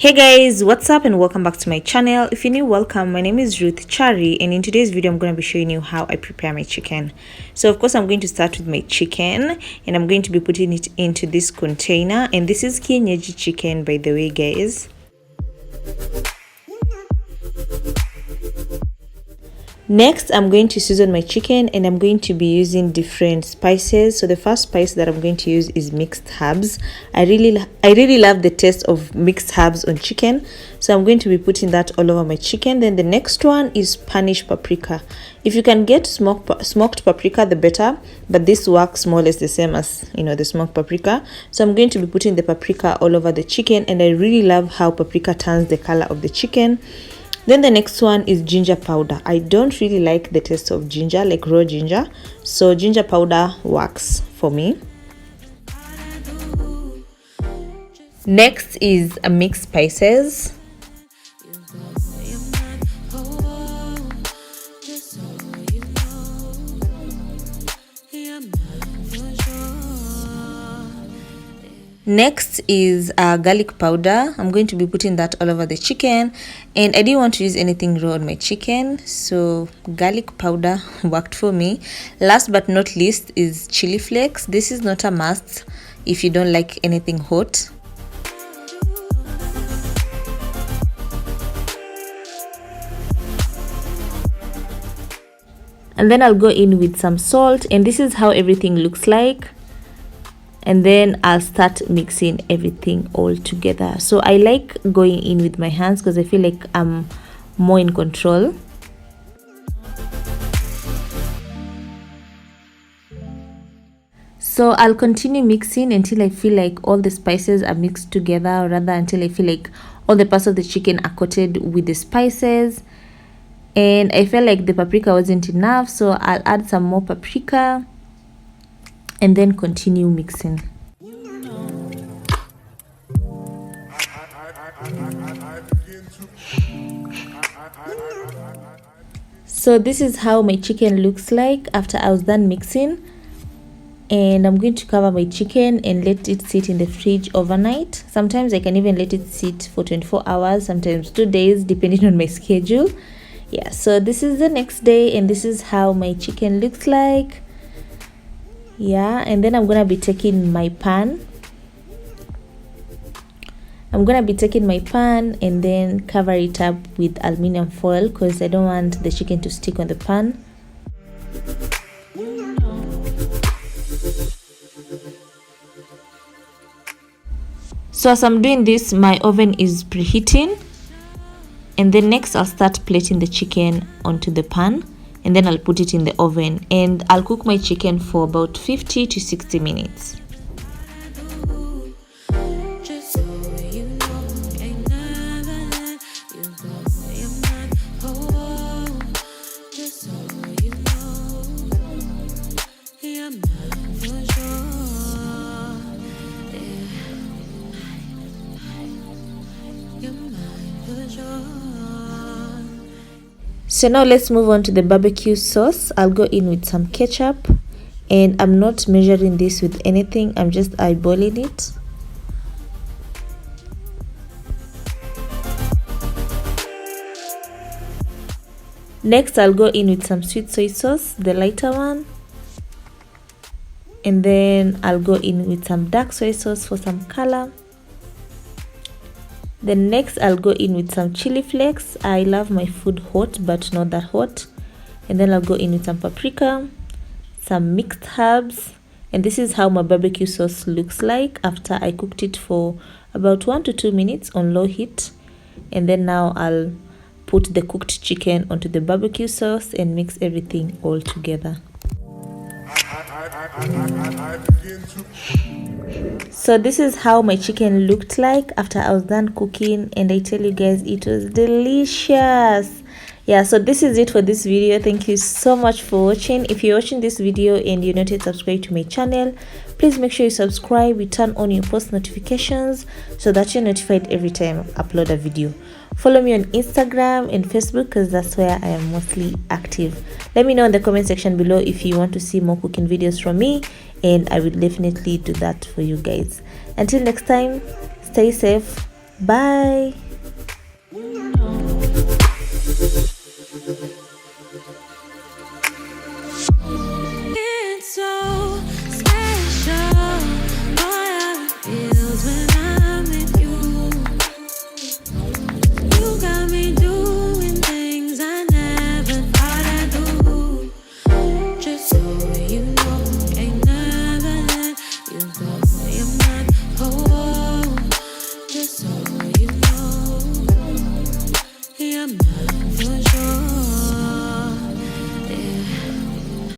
Hey guys, what's up and welcome back to my channel. If you're new, welcome. My name is Ruth Chari, and in today's video I'm going to be showing you how I prepare my chicken. So of course I'm going to start with my chicken, and I'm going to be putting it into this container, and this is kienyeji chicken, by the way, guys. Next, I'm going to season my chicken, and I'm going to be using different spices. So the first spice that I'm going to use is mixed herbs. I really love the taste of mixed herbs on chicken, so I'm going to be putting that all over my chicken. Then the next one is Spanish paprika. If you can get smoked paprika, the better, but this works more or less the same as, you know, the smoked paprika. So I'm going to be putting the paprika all over the chicken, and I really love how paprika turns the color of the chicken. Then the next one is ginger powder. I don't really like the taste of ginger, like raw ginger, so ginger powder works for me. Next is mixed spices. Next is garlic powder. I'm going to be putting that all over the chicken, and I didn't want to use anything raw on my chicken, so garlic powder worked for me. Last but not least is chili flakes. This is not a must if you don't like anything hot. And then I'll go in with some salt, and this is how everything looks like. And then I'll start mixing everything all together. So I like going in with my hands because I feel like I'm more in control. So I'll continue mixing until I feel like all the spices are mixed together, or rather until I feel like all the parts of the chicken are coated with the spices. And I felt like the paprika wasn't enough, so I'll add some more paprika and then continue mixing. So this is how my chicken looks like after I was done mixing, and I'm going to cover my chicken and let it sit in the fridge overnight. Sometimes I can even let it sit for 24 hours, sometimes 2 days, depending on my schedule. Yeah, so this is the next day, and this is how my chicken looks like. Yeah, and then I'm gonna be taking my pan. I'm gonna be taking my pan and then cover it up with aluminum foil because I don't want the chicken to stick on the pan. So as I'm doing this, my oven is preheating, and then next I'll start plating the chicken onto the pan, and then I'll put it in the oven, and I'll cook my chicken for about 50 to 60 minutes. So now let's move on to the barbecue sauce. I'll go in with some ketchup, and I'm not measuring this with anything, I'm just eyeballing it. Next I'll go in with some sweet soy sauce, the lighter one, and then I'll go in with some dark soy sauce for some color. Then next I'll go in with some chili flakes. I love my food hot but not that hot. And then I'll go in with some paprika, some mixed herbs, and this is how my barbecue sauce looks like after I cooked it for about 1 to 2 minutes on low heat. And then now I'll put the cooked chicken onto the barbecue sauce and mix everything all together. So this is how my chicken looked like after I was done cooking, and I tell you guys, it was delicious. yeah, so this is it for this video. Thank you so much for watching. If you're watching this video and you're not yet subscribed to my channel, please make sure you subscribe, you turn on your post notifications so that you're notified every time I upload a video. Follow me on Instagram and Facebook because that's where I am mostly active. Let me know in the comment section below if you want to see more cooking videos from me, and I will definitely do that for you guys. Until next time, stay safe. Bye.